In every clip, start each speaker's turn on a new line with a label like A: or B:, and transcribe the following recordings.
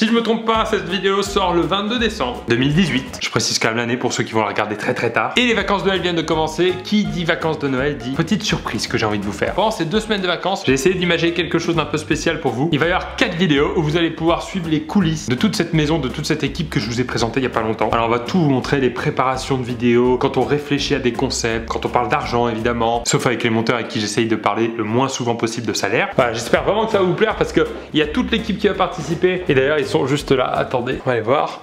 A: Si je me trompe pas, cette vidéo sort le 22 décembre 2018. Je précise quand même l'année pour ceux qui vont la regarder très tard. Et les vacances de Noël viennent de commencer. Qui dit vacances de Noël dit petite surprise que j'ai envie de vous faire. Pendant ces 2 semaines de vacances, j'ai essayé d'imaginer quelque chose d'un peu spécial pour vous. Il va y avoir 4 vidéos où vous allez pouvoir suivre les coulisses de toute cette maison, de toute cette équipe que je vous ai présentée il y a pas longtemps. Alors on va tout vous montrer, les préparations de vidéos, quand on réfléchit à des concepts, quand on parle d'argent évidemment, sauf avec les monteurs avec qui j'essaye de parler le moins souvent possible de salaire. Voilà, j'espère vraiment que ça va vous plaire parce que il y a toute l'équipe qui va participer. Et d'ailleurs ils sont juste là, attendez, on va aller voir.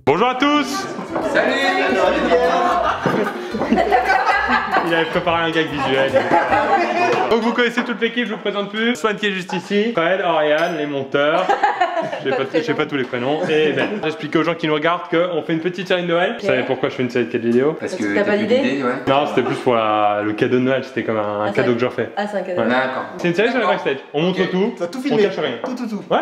A: Bonjour à tous.
B: Salut.
A: Il avait préparé un gag visuel. Donc vous connaissez toute l'équipe, je vous présente plus. Swan qui est juste ici, Fred, Oriane, les monteurs. Je sais pas tous les prénoms. Et Ben. J'explique aux gens qui nous regardent qu'on fait une petite série de Noël. Okay. Vous savez pourquoi je fais une série de 4 vidéos?
B: Parce que
C: t'as pas d'idée?
B: Ouais.
A: Non, c'était plus pour le cadeau de Noël, c'était comme un cadeau que je refais.
C: Ah, c'est un cadeau.
A: Ouais.
B: D'accord.
A: C'est une série sur le backstage. On montre tout,
D: Tu vas tout
A: on
D: filmer.
A: cache rien.
D: Tout.
A: Ouais.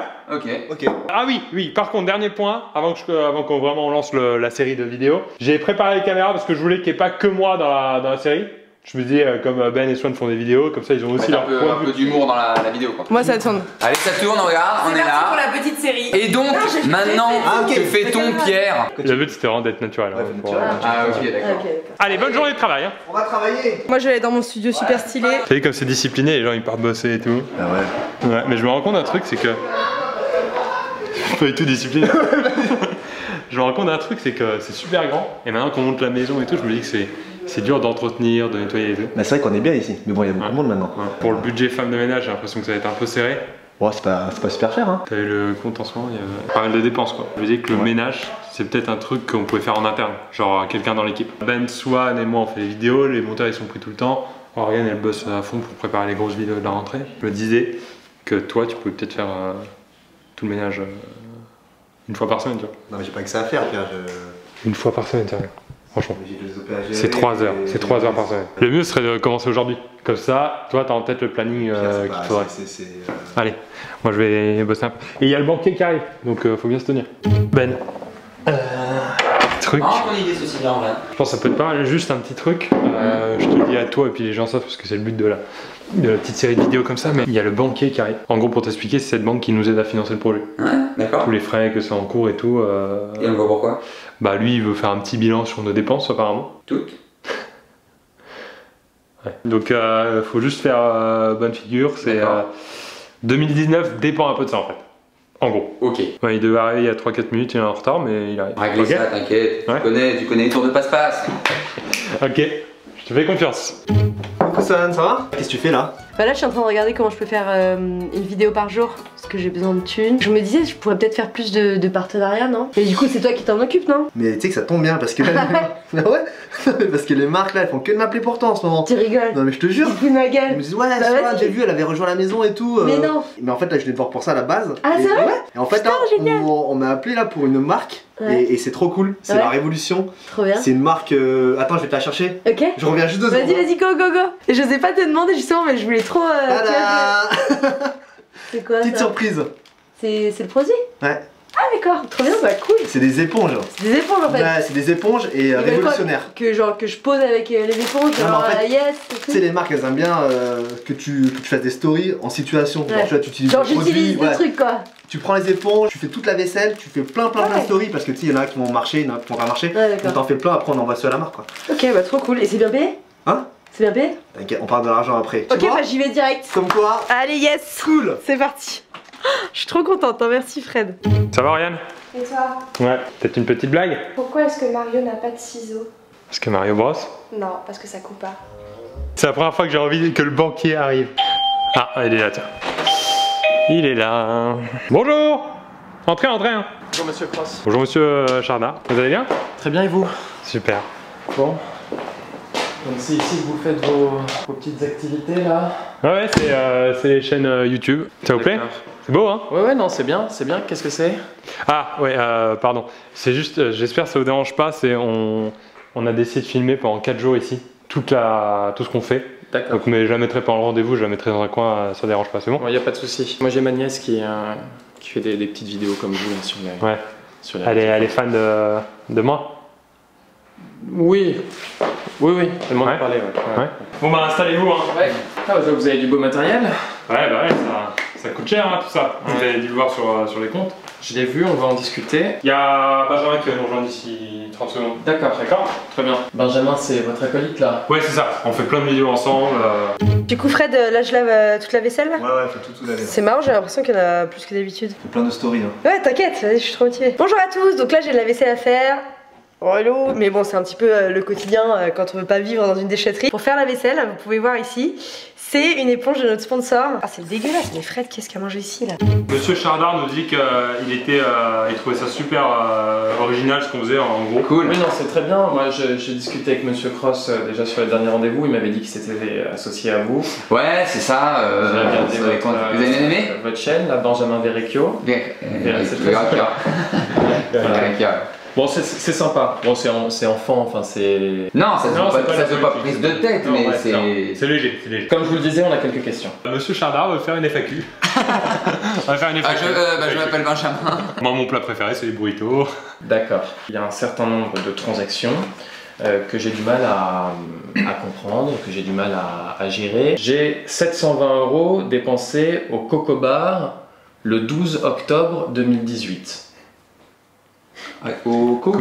D: Ok.
A: Ah oui, par contre, dernier point, avant qu'on vraiment lance la série de vidéos, j'ai préparé les caméras parce que je voulais qu'il n'y ait pas que moi dans la série. Je me dis, comme Ben et Swan font des vidéos, comme ça ils ont aussi leur point
B: un peu d'humour dans la vidéo quoi.
C: Moi, ça tourne.
B: Allez, ça tourne, regarde, on est là.
C: pour la petite série.
B: Et donc, maintenant, que fait-on, Pierre?
A: Le but c'était vraiment d'être naturel.
D: Ouais,
A: hein,
D: naturel.
B: Ah, ok, d'accord.
A: Allez, bonne journée de travail. Hein.
D: On va travailler.
C: Moi, je vais aller dans mon studio super stylé.
A: Vous savez, comme c'est discipliné, les gens ils partent bosser et tout.
D: Ah ouais.
A: Ouais, mais je me rends compte d'un truc, c'est que. Pas du tout discipliné. Je me rends compte d'un truc, c'est que c'est super grand. Et maintenant qu'on monte la maison et tout, je me dis que c'est dur d'entretenir, de nettoyer et tout.
D: Bah c'est vrai qu'on est bien ici, mais bon il y a beaucoup de monde maintenant.
A: Ouais. Pour le budget femme de ménage, j'ai l'impression que ça va être un peu serré.
D: Ouais, c'est pas super cher hein.
A: T'avais le compte en ce moment, il y a pas mal de dépenses quoi. Je me dis que le ménage, c'est peut-être un truc qu'on pouvait faire en interne, genre quelqu'un dans l'équipe. Ben, Swan et moi on fait les vidéos, les monteurs ils sont pris tout le temps. Oriane elle bosse à fond pour préparer les grosses vidéos de la rentrée. Je me disais que toi tu pouvais peut-être faire tout le ménage une fois par semaine, tu vois.
D: Non mais j'ai pas que ça à faire Pierre.
A: Une fois par semaine, sérieux. Franchement. C'est
D: 3
A: 3 heures, c'est 3 heures par semaine. Le mieux serait de commencer aujourd'hui. Comme ça, toi, t'as en tête le planning qu'il faudrait. Allez, moi je vais bosser un peu. Et il y a le banquier qui arrive, donc faut bien se tenir. Ben. Truc.
B: Ah, bonne idée ceci là en vrai.
A: Je pense que ça peut être pas mal, juste un petit truc. Je te le dis à toi et puis les gens savent parce que c'est le but de la petite série de vidéos comme ça. Mais il y a le banquier qui arrive. En gros, pour t'expliquer, c'est cette banque qui nous aide à financer le projet.
B: Ouais, d'accord.
A: Tous les frais que c'est en cours et tout.
B: Et on voit pourquoi?
A: Bah lui, il veut faire un petit bilan sur nos dépenses apparemment.
B: Toutes.
A: Ouais. Donc faut juste faire bonne figure. C'est 2019 dépend un peu de ça en fait. En gros.
B: Ok.
A: Ouais, il devait arriver il y a 3-4 minutes, il est en retard, mais il arrive.
B: Régler ça, t'inquiète.
A: Ouais.
B: Tu connais les tours de passe-passe.
A: Ok, je te fais confiance.
D: Coucou Swan, ça va? Qu'est-ce que tu fais là?
C: Bah là, je suis en train de regarder comment je peux faire une vidéo par jour parce que j'ai besoin de thunes. Je me disais, je pourrais peut-être faire plus de partenariats, non? Mais du coup, c'est toi qui t'en occupes, non?
D: Mais tu sais que ça tombe bien parce que. Ah ouais. Parce que les marques là elles font que de m'appeler pour toi en ce moment.
C: Tu rigoles?
D: Non mais je te jure.
C: Tu fous de ma
D: Ils
C: gueule.
D: me disent ouais,
C: Bah,
D: Swan,
C: vas-y.
D: j'ai vu, elle avait rejoint la maison et tout.
C: Mais non.
D: Mais en fait là je venais te voir pour ça à la base.
C: Ah,
D: Et-
C: c'est vrai?
D: Ouais. Et en fait
C: Putain,
D: là
C: génial.
D: on m'a appelé là pour une marque
C: Ouais.
D: et c'est trop cool. C'est
C: Ouais.
D: la révolution.
C: Trop bien.
D: C'est une marque. Attends, je vais te la chercher.
C: Ok.
D: Je reviens juste 2 secondes.
C: Vas-y, go. Et j'osais pas te demander justement, mais je voulais trop. tu vois,
D: Tada.
C: c'est quoi
D: Petite
C: ça?
D: surprise.
C: C'est le produit?
D: Ouais.
C: Ah, d'accord. Trop bien, bah cool.
D: C'est des éponges.
C: C'est des éponges en fait.
D: Ouais, c'est des éponges et
C: Ils veulent quoi?
D: révolutionnaires.
C: Que je pose avec les éponges,
D: Non, mais en
C: genre
D: fait,
C: yes.
D: Tu sais, les marques elles aiment bien que tu fasses des stories en situation.
C: Ouais.
D: Genre, tu vois, tu utilises
C: Genre
D: le produit,
C: j'utilise le
D: ouais.
C: truc quoi.
D: Tu prends les éponges, tu fais toute la vaisselle, tu fais plein de stories parce que tu sais, il y en a qui vont marcher, il y en a qui vont pas marcher.
C: Ouais,
D: Donc
C: d'accord.
D: t'en fais plein, après on envoie ça à la marque quoi.
C: Ok, bah trop cool. Et c'est bien payé?
D: Hein?
C: C'est bien payé?
D: T'inquiète, on parle de l'argent après.
C: Ok,
D: Tu vois
C: bah j'y vais direct.
D: Comme quoi,
C: Allez, yes.
D: cool.
C: C'est parti. Je suis trop contente, hein. Merci Fred.
A: Ça va Oriane?
E: Et toi,
A: Ouais, peut-être une petite blague?
E: pourquoi est-ce que Mario n'a pas de ciseaux?
A: Parce que Mario Bros.
E: Non, parce que ça coupe pas.
A: C'est la première fois que j'ai envie que le banquier arrive. Ah, il est là, tiens. Il est là. Bonjour. Entrez. Hein.
F: Bonjour Monsieur Cross.
A: Bonjour Monsieur Chardin. Vous allez bien?
F: Très bien et vous?
A: Super.
F: Bon. Donc c'est ici que vous faites vos petites activités là?
A: Ouais, c'est les chaînes YouTube. Ça vous plaît?
F: D'accord.
A: C'est beau, hein?
F: Ouais, non, c'est bien. Qu'est-ce que c'est?
A: Ah, ouais, pardon. C'est juste, j'espère que ça vous dérange pas, on a décidé de filmer pendant 4 jours ici, tout ce qu'on fait.
F: D'accord.
A: Donc, mais je la mettrai pas en rendez-vous, je la mettrai dans un coin, ça dérange pas, c'est bon?
F: Bon, y a pas de souci. Moi j'ai ma nièce qui fait des petites vidéos comme vous là sur les.
A: Ouais.
F: Sur les
A: Elle est fan de moi?
F: Oui. Oui, elle m'en a
A: Ouais.
F: parlé,
A: Ouais. Bon bah installez-vous hein.
F: Ouais. Ah, je vois que vous avez du beau matériel.
A: Ouais bah ouais, ça coûte cher hein, tout ça. Vous avez dû le voir sur les comptes.
F: Je l'ai vu, on va en discuter.
A: Il y a Benjamin qui va nous rejoindre d'ici 30 secondes.
F: D'accord.
A: D'accord?
F: Très bien. Benjamin, c'est votre acolyte là.
A: Ouais c'est ça, on fait plein de vidéos ensemble.
C: Du coup, Fred, là je lave toute la vaisselle là.
D: Ouais, faut tout laver.
C: C'est marrant, j'ai l'impression qu'il y en a plus que d'habitude.
D: Faut plein de stories. Hein.
C: Ouais, t'inquiète, vas-y, je suis trop motivée. Bonjour à tous, donc là j'ai de la vaisselle à faire. Oh hello. Mais bon, c'est un petit peu le quotidien quand on veut pas vivre dans une déchetterie. Pour faire la vaisselle, vous pouvez voir ici, c'est une éponge de notre sponsor. Ah, c'est dégueulasse, mais Fred, qu'est-ce qu'il a mangé ici là?
A: Monsieur Chardard nous dit il trouvait ça super original ce qu'on faisait en gros.
B: Cool.
F: Oui, non, c'est très bien. Moi, j'ai discuté avec Monsieur Cross déjà sur les derniers rendez-vous. Il m'avait dit qu'il s'était associé à vous.
B: Ouais, c'est ça.
F: J'ai regardé
B: Vous avez bien aimé
F: votre chaîne, la Benjamin Verrecchio.
B: Bien.
F: c'est très sympa.
B: Verrecchio.
F: Bon, c'est sympa. Bon, c'est enfant, enfin, c'est.
B: Non, ça se
A: Non,
B: veut
A: c'est
B: pas,
A: pas
B: ça se veut pas
A: politique.
B: prise de tête,
A: Non,
B: mais
A: ouais,
B: c'est.
A: non, c'est léger, c'est léger.
F: Comme je vous le disais, on a quelques questions.
A: Monsieur Chardard veut faire une FAQ. On va faire une
B: Ah,
A: FAQ.
B: je m'appelle Benjamin.
A: Moi mon plat préféré c'est les burritos.
F: D'accord. Il y a un certain nombre de transactions que j'ai du mal à comprendre, que j'ai du mal à gérer. J'ai 720 € dépensés au Coco Bar le 12 octobre 2018.
B: Au coco.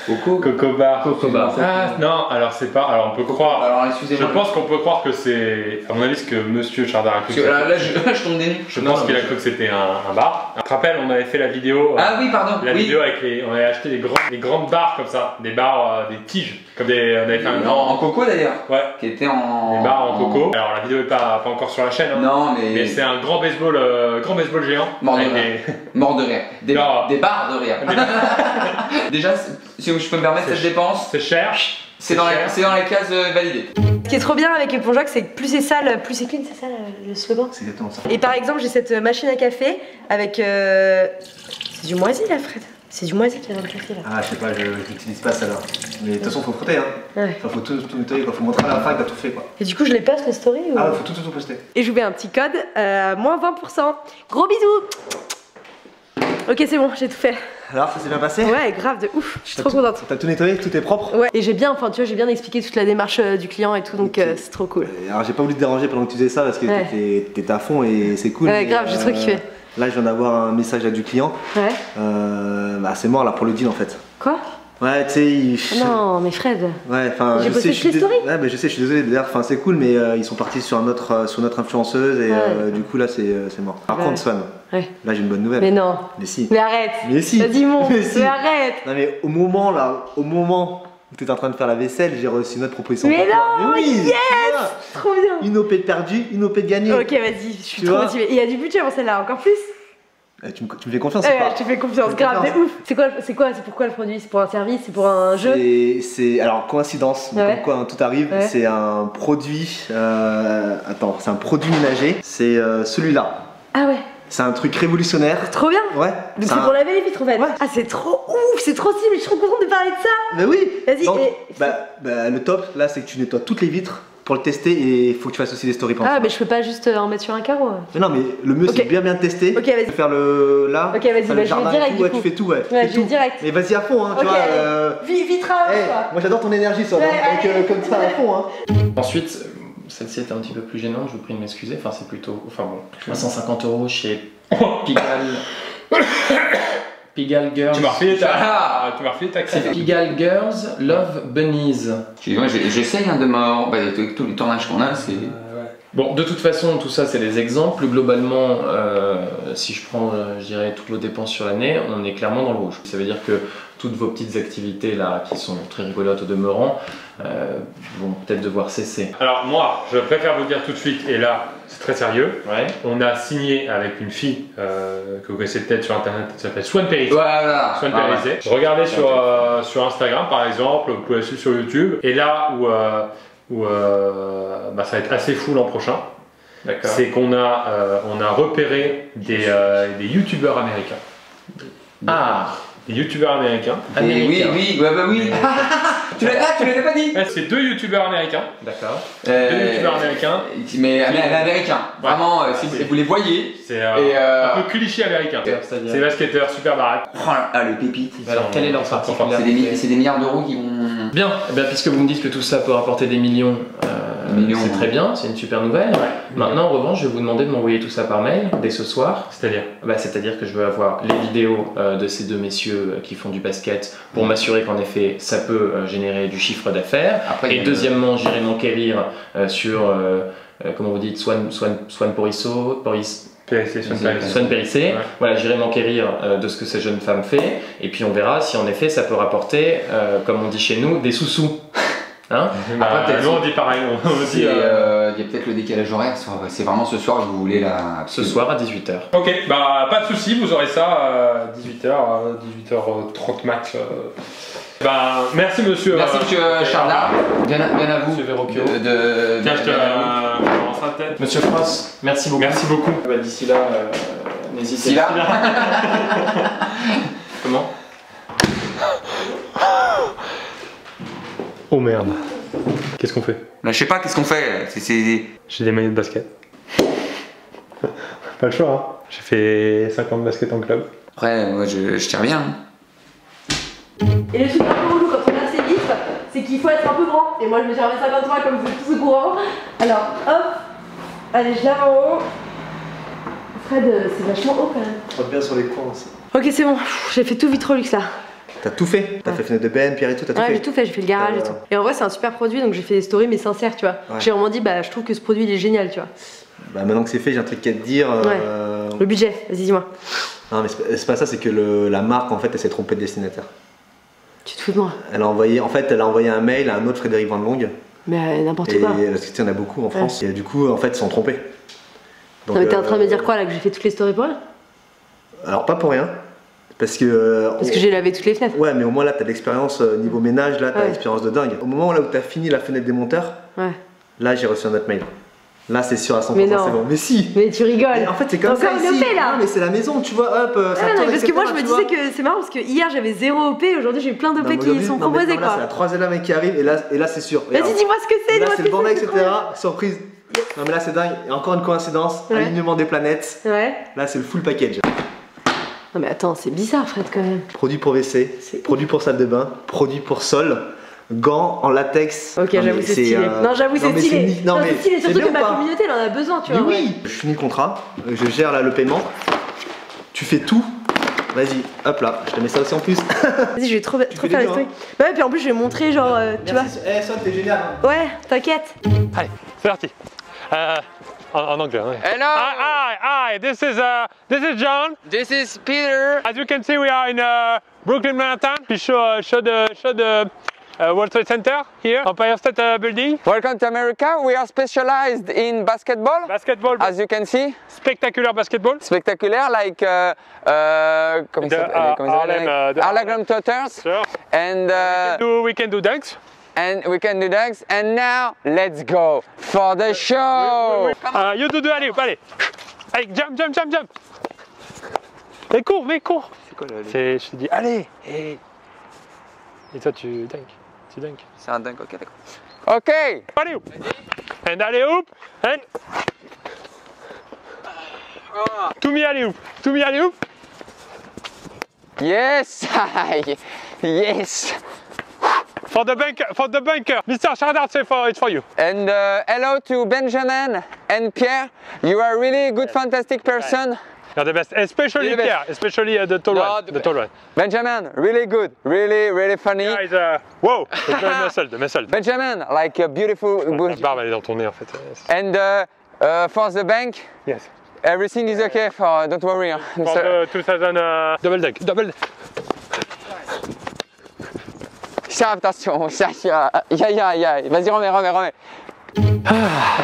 B: Au coco.
A: Coco Bar.
F: Coco Bar.
A: Ah non, alors c'est pas. Alors on peut croire.
B: Alors,
A: Je
B: excusez-moi.
A: pense qu'on peut croire que c'est. À mon avis, ce que Monsieur Chardard a cru.
B: Parce que là, je tombe des nues.
A: Je pense qu'il a cru que c'était un bar. Tu te rappelles, on avait fait la vidéo.
B: Ah oui, pardon.
A: La
B: oui.
A: vidéo avec on avait acheté des grandes barres comme ça, des barres, des tiges, comme des. On avait fait un
B: En
A: grand.
B: coco d'ailleurs.
A: Ouais.
B: Qui était en.
A: Des barres en coco. Alors la vidéo est pas encore sur la chaîne. Hein.
B: Non,
A: Mais
B: mais.
A: c'est un grand baseball géant.
B: Mort de
A: avec
B: rire. Mort de rire. Des
A: Non.
B: barres de rire. Déjà, si je peux me permettre cette dépense,
A: C'est cher.
B: c'est dans la case validée.
C: Ce qui est trop bien avec Épongeoc, c'est que plus c'est sale, plus c'est clean, c'est ça le slogan.
D: C'est exactement ça.
C: Et par exemple, j'ai cette machine à café avec. C'est du moisi là, Fred. C'est du moisi qui est dans le café là.
D: Ah, je sais pas, je l'utilise pas celle-là. Mais de toute façon, faut frotter, hein.
C: Ouais.
D: Enfin, faut tout nettoyer, quoi. Faut montrer à la fin que t'as tout fait, quoi.
C: Et du coup, je les poste les stories ou...
D: Ah, ouais, faut tout poster.
C: Et je vous mets un petit code, moins 20%. Gros bisous. Ok, c'est bon, j'ai tout fait.
D: Alors, ça s'est bien passé?
C: Ouais, grave de ouf. Je suis trop contente.
D: T'as tout nettoyé, tout est propre?
C: Ouais, et j'ai bien, enfin tu vois, j'ai bien expliqué toute la démarche du client et tout, donc
D: Ok.
C: c'est trop cool.
D: Alors, j'ai pas voulu te déranger pendant que tu faisais ça parce que
C: Ouais.
D: t'étais à fond et c'est cool.
C: Ouais,
D: mais,
C: grave, j'ai trop kiffé.
D: Là, je viens d'avoir un message là du client.
C: Ouais.
D: Bah, c'est mort là pour le deal en fait.
C: Quoi?
D: Ouais, tu sais,
C: Non, mais Fred.
D: Ouais, enfin,
C: J'ai posté
D: je suis
C: toutes les stories.
D: Ouais, bah, je sais, je suis désolé. D'ailleurs, enfin, c'est cool, mais ils sont partis sur notre influenceuse et
C: Ouais.
D: du coup là, c'est mort. Par
C: Ouais.
D: contre, Swan,
C: Ouais.
D: là, j'ai une bonne nouvelle.
C: Mais non.
D: Mais si.
C: Mais arrête.
D: Mais si.
C: Vas-y, mon.
D: Mais si.
C: Mais arrête.
D: Non mais au moment où t'étais en train de faire la vaisselle, j'ai reçu une autre proposition.
C: Mais
D: pour toi.
C: non,
D: Mais oui,
C: yes.
D: tu vois.
C: Trop bien.
D: Une OP de perdu, une OP de gagné.
C: Ok, vas-y, je suis
D: Tu
C: trop
D: vois
C: motivée. Et il y a du budget pour celle-là, encore plus.
D: Tu me fais confiance ou
C: Ouais,
D: pas
C: je te fais confiance,
D: Je te fais
C: grave, de
D: confiance.
C: ouf. C'est pourquoi le produit? C'est pour un service? C'est pour un jeu?
D: Alors coïncidence, mais
C: Ouais.
D: comme quoi hein, tout arrive,
C: Ouais.
D: c'est un produit. C'est un produit ménager. C'est celui-là.
C: Ah ouais,
D: C'est un truc révolutionnaire.
C: trop bien.
D: Ouais.
C: Donc
D: c'est
C: c'est
D: un-
C: pour laver les vitres en fait.
D: Ouais.
C: Ah c'est trop ouf, c'est trop stylé, je suis trop contente de parler de ça.
D: Mais oui.
C: Vas-y,
D: Donc,
C: et-
D: le top là, c'est que tu nettoies toutes les vitres pour le tester et il faut que tu fasses aussi des stories pendant.
C: Ah mais je peux pas juste en mettre sur un carreau.
D: Mais non, mais le mieux
C: Ok.
D: c'est bien tester.
C: Ok, vas-y.
D: Faire le là.
C: Ok, vas-y,
D: faire
C: bah,
D: le
C: je vais
D: jardin et
C: direct,
D: tout,
C: du
D: ouais,
C: coup.
D: tu fais tout, ouais.
C: Ouais,
D: Fais
C: je vais
D: tout.
C: direct.
D: Mais vas-y à fond, hein, tu
C: Ok,
D: vois.
C: allez. Vitrage
D: Hey,
C: quoi.
D: moi j'adore ton énergie, ça.
C: Ouais,
D: Donc
C: allez.
D: comme ça à fond, hein.
F: Ensuite, celle-ci était un petit peu plus gênante, je vous prie de m'excuser. Enfin, c'est plutôt. Enfin bon, 350 € chez Pigalle Girls.
A: Tu m'as refilé
B: Ah.
A: tu m'as refilé ta
F: C'est
A: crème.
F: Pigalle Girls Love Bunnies.
B: Excusez-moi, j'essaye hein, de me. Bah, avec tout le tournage qu'on a, c'est.
F: Bon, de toute façon, tout ça, c'est des exemples. Globalement, si je prends, je dirais, toutes vos dépenses sur l'année, on est clairement dans le rouge. Ça veut dire que toutes vos petites activités là, qui sont très rigolotes au demeurant, vont peut-être devoir cesser.
A: Alors moi, je préfère vous dire tout de suite, et là, c'est très sérieux.
F: Ouais.
A: On a signé avec une fille que vous connaissez peut-être sur internet, qui s'appelle Swan Périzet.
B: Voilà.
A: Swan
B: Ah, ouais.
A: Périzet. Regardez sur Instagram par exemple, vous pouvez la suivre sur YouTube. Et là où bah, ça va être assez fou l'an prochain,
F: D'accord.
A: c'est qu'on a repéré des youtubeurs américains.
F: Ah,
A: Des youtubeurs américains.
B: Et oui,
F: américain.
B: oui, ouais, bah oui. Tu l'avais pas dit.
A: C'est 2 youtubeurs américains.
F: D'accord.
A: 2 youtubeurs américains.
B: Mais américain. Vraiment, si vous les voyez.
A: C'est un peu cliché américain. C'est basketteur, super baraque.
B: Ah, les pépites.
F: Alors, quelle est leur particularité?
B: C'est des milliards d'euros qui vont.
F: Bien, eh bien, puisque vous me dites que tout ça peut rapporter des millions, c'est très bien, c'est une super nouvelle.
A: Ouais.
F: Maintenant, en revanche, je vais vous demander de m'envoyer tout ça par mail dès ce soir. C'est-à-dire que je veux avoir les vidéos de ces 2 messieurs qui font du basket pour m'assurer qu'en effet ça peut générer du chiffre d'affaires. Et deuxièmement, j'irai m'enquérir sur, comment vous dites, Swan Porisso, Swan Périssé. Ouais. Voilà, j'irai m'enquérir de ce que cette jeune femme fait, et puis on verra si en effet ça peut rapporter, comme on dit chez nous, des sous-sous. Hein?
A: Nous on dit pareil.
B: Il y a peut-être le décalage horaire, c'est vraiment ce soir que vous voulez là.
F: Ce soir à 18h.
A: Ok, bah pas de soucis, vous aurez ça à 18h30 max. Merci monsieur.
B: Merci monsieur Charda. Bien à vous.
F: Monsieur Verrocchio.
A: Tiens, je te lance la tête.
F: Monsieur Cross, merci beaucoup.
A: Merci beaucoup.
F: D'ici là, n'hésitez pas. Comment?
A: Oh merde. Qu'est-ce qu'on fait?
B: Là, je sais pas, qu'est-ce qu'on fait?
A: J'ai des maillots de basket. Pas le choix, hein. J'ai fait 50 baskets en club.
B: Après, moi je tiens bien.
C: Et le truc un peu relou quand on a ces listes, c'est qu'il faut être un peu grand. Et moi je me suis remis 53 comme vous êtes tous au courant. Alors hop, allez je lave en haut. Fred, c'est vachement haut quand même.
D: Frotte bien sur les coins aussi.
C: Ok c'est bon, j'ai fait tout Vitrolux là.
D: T'as tout fait? T'as fait fenêtre de Ben, Pierre et tout, t'as tout fait?
C: Ouais, j'ai tout fait, j'ai fait le garage et tout. Et en vrai, c'est un super produit, donc j'ai fait des stories, mais sincères, tu vois. Ouais. J'ai vraiment dit, je trouve que ce produit il est génial, tu vois.
D: Bah, maintenant que c'est fait, j'ai un truc à te dire.
C: Le budget, vas-y, dis-moi.
D: Non, mais c'est pas ça, c'est que la marque, en fait, elle s'est trompée de destinataire.
C: Tu te fous de moi?
D: Elle a envoyé un mail à un autre Frédéric Van Longue.
C: Mais n'importe quoi.
D: Parce que tu en as beaucoup en France. Et du coup, en fait, ils sont trompés.
C: Donc, non, mais t'es en train de me dire quoi là? Que j'ai fait toutes les stories pour elle?
D: Alors, pas pour rien. Parce que
C: j'ai lavé toutes les fenêtres.
D: Ouais, mais au moins là, t'as de l'expérience niveau ménage, là, t'as l'expérience de dingue. Au moment là où t'as fini la fenêtre des monteurs, là, j'ai reçu un autre mail. Là, c'est sûr à 100%, c'est bon. Mais si!
C: Mais tu rigoles!
D: Mais en fait, c'est comme ça ici.
C: Là.
D: Non, mais c'est la maison, tu vois, hop, ça tourne,
C: parce que moi, je me disais que c'est marrant parce que hier j'avais 0 OP, aujourd'hui j'ai eu plein d'OP qui sont proposés quoi.
D: Là, c'est la 3e année qui arrive et là, c'est sûr.
C: Vas-y, dis-moi ce que c'est!
D: Là, c'est le bandage, etc. Surprise! Non, mais là, c'est dingue. Et encore une coïncidence, alignement des planètes.
C: Ouais.
D: Là, c'est le full package.
C: Non mais attends, c'est bizarre Fred quand même.
D: Produit pour WC, produit pour salle de bain, produit pour sol, gants en latex.
C: Ok, j'avoue c'est stylé. Non j'avoue c'est stylé. Non mais c'est stylé, surtout que ma communauté elle en a besoin, tu vois.
D: Oui, je finis le contrat, je gère là le paiement. Tu fais tout. Vas-y, hop là, je te mets ça aussi en plus.
C: Vas-y, je vais trop faire les trucs. Bah ouais, puis en plus je vais montrer genre, tu vois.
D: Eh, ça t'es génial.
C: Ouais, t'inquiète.
A: Allez, c'est parti. En anglais, ouais.
B: Hello.
A: Hi, this is John.
B: This is Peter.
A: As you can see, we are in Brooklyn, Manhattan. We show the World Trade Center here, Empire State Building.
B: Welcome to America. We are specialized in basketball.
A: Basketball.
B: As you can see.
A: Spectacular basketball.
B: Spectaculaire, like Harlem Totters.
A: Sure.
B: And
A: we can do dunks.
B: And we can do dunks. And now let's go for the show.
A: You do allez, allez. Allez, jump. Mais cours.
B: C'est quoi le...
A: Je te dis allez. Et toi tu dunk.
B: C'est un dunk, ok d'accord. Ok.
A: Allez hoop. And allez hoop. And to me alley hoop.
B: Yes. Yes.
A: For the bunker. Mr. Chardard, it's for you.
B: And hello to Benjamin and Pierre. You are really good, fantastic person.
A: You're the best, especially
B: You're the
A: Pierre,
B: best.
A: Especially the tall one. The tall one.
B: Benjamin, really good, really funny.
A: Yeah, he's wow, the muscle.
B: Benjamin, like a beautiful.
A: La barbe elle est dans ton nez en fait.
B: And for the bank.
A: Yes.
B: Everything is okay. Don't worry.
A: For the 2000 double dunk.
B: Ça, attention, ça. Vas-y, remets.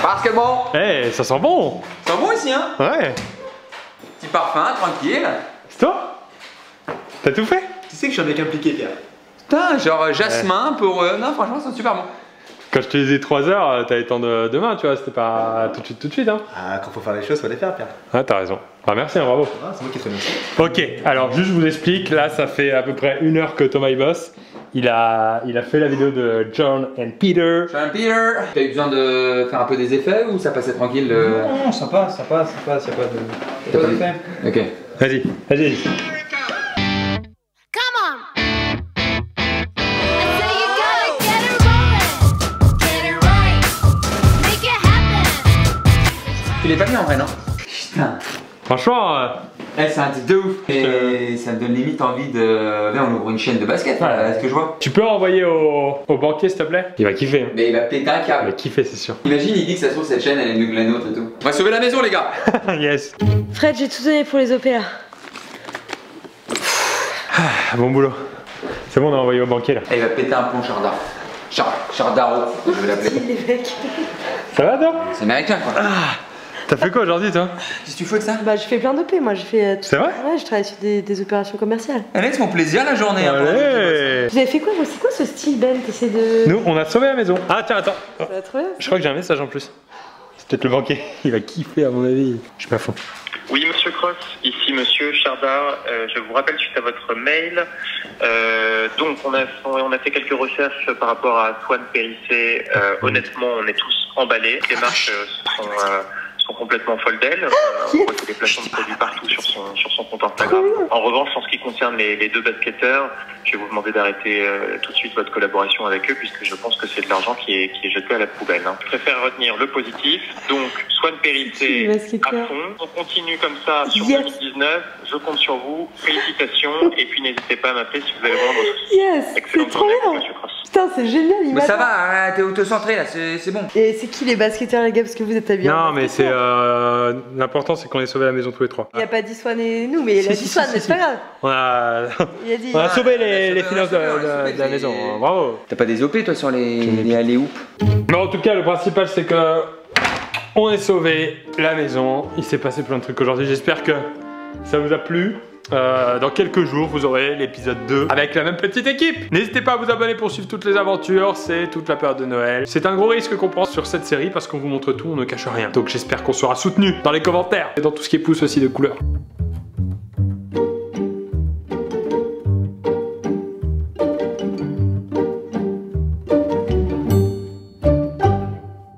B: Basketball.
A: Eh, ça sent bon.
B: Ça sent bon ici, hein?
A: Ouais.
B: Petit parfum, tranquille.
A: C'est toi? T'as tout fait?
D: Tu sais que je suis un mec impliqué, Pierre.
B: Putain, genre jasmin, peureux. Non, franchement, c'est super bon.
A: Quand je te disais 3 heures, t'avais temps demain, tu vois, c'était pas tout de suite, hein.
D: Ah, quand faut faire les choses, faut les faire, Pierre.
A: Ah, t'as raison. Ah, merci, hein, bravo.
D: Ah, c'est moi qui te remercie.
A: Ok, alors juste je vous explique, là ça fait à peu près 1 heure que Thomas il bosse. Il a fait la vidéo de John and Peter.
G: John and Peter. T'as eu besoin de faire un peu des effets ou ça passait tranquille
H: Non, ça passe, y a pas d'effet.
G: Ok.
A: Vas-y, vas-y.
G: Tu l'es pas mis en vrai, non? Putain.
A: Franchement,
G: c'est un truc de ouf. Et ça me donne limite envie de. Viens, on ouvre une chaîne de basket, voilà, ce que je vois.
A: tu peux envoyer au banquier s'il te plaît? Il va kiffer. Hein.
G: Mais il va péter un
A: Il
G: câble.
A: va kiffer, c'est sûr.
G: Imagine, il dit que ça se trouve cette chaîne, elle est mieux que la nôtre et tout. On va sauver la maison, les gars.
A: Yes.
C: Fred, j'ai tout donné pour les OP là.
A: Bon boulot. C'est bon, on a envoyé au banquier là.
G: Et il va péter un plomb, Chardar. Chardaro, je vais l'appeler.
C: Les mecs.
A: Ça va toi?
G: C'est américain, quoi.
A: T'as fait quoi aujourd'hui toi?
G: Qu'est-ce que tu fais de ça?
C: Bah, j'ai fait plein d'OP, moi j'ai fait.
A: C'est vrai?
C: Ouais, je travaille sur des opérations commerciales.
G: Allez, c'est mon plaisir la journée. Hein,
A: Allez.
C: Vous avez fait quoi? C'est quoi ce style, Ben? T'essaies de.
A: Nous, on a sauvé la maison. Ah tiens, attends.
C: Ça va trop bien.
A: Je crois que j'ai un message en plus. C'est peut-être le banquier. Il va kiffer à mon avis. Je suis pas fond.
I: Oui, monsieur Cross, ici monsieur Chardard. Je vous rappelle suite à votre mail. Donc, on a fait quelques recherches par rapport à Swan Périssé. Honnêtement, on est tous emballés. Les démarches sont complètement folles d'elle. On voit des placements de produits partout sur son compte Instagram. En revanche, en ce qui concerne les deux basketteurs, je vais vous demander d'arrêter tout de suite votre collaboration avec eux puisque je pense que c'est de l'argent qui est jeté à la poubelle. Hein. Je préfère retenir le positif. Donc, Swan Périssé à fond. On continue comme ça sur 2019. Je compte sur vous. Félicitations. Et puis, n'hésitez pas à m'appeler si vous avez vraiment votre excellente journée, monsieur Cross.
C: Putain, c'est génial, il
G: Mais ça va, hein, t'es autocentré là, c'est bon.
C: Et c'est qui les basketteurs, les gars? Parce que vous êtes habillés.
A: Non, mais c'est. L'important, c'est qu'on ait sauvé la maison tous les trois.
C: Il a pas dit Swan et nous, mais il a dit Swan, mais c'est pas grave.
A: On a.
C: Il a dit.
A: On a sauvé les finances de la maison. Bravo.
G: T'as pas des OP toi sur les alley-oop?
A: Mais en tout cas, le principal, c'est que. On est sauvé la maison. Il s'est passé plein de trucs aujourd'hui. J'espère que ça vous a plu. Dans quelques jours, vous aurez l'épisode 2 avec la même petite équipe. N'hésitez pas à vous abonner pour suivre toutes les aventures. C'est toute la période de Noël. C'est un gros risque qu'on prend sur cette série parce qu'on vous montre tout, on ne cache rien. Donc j'espère qu'on sera soutenu dans les commentaires et dans tout ce qui est pouce aussi de couleur.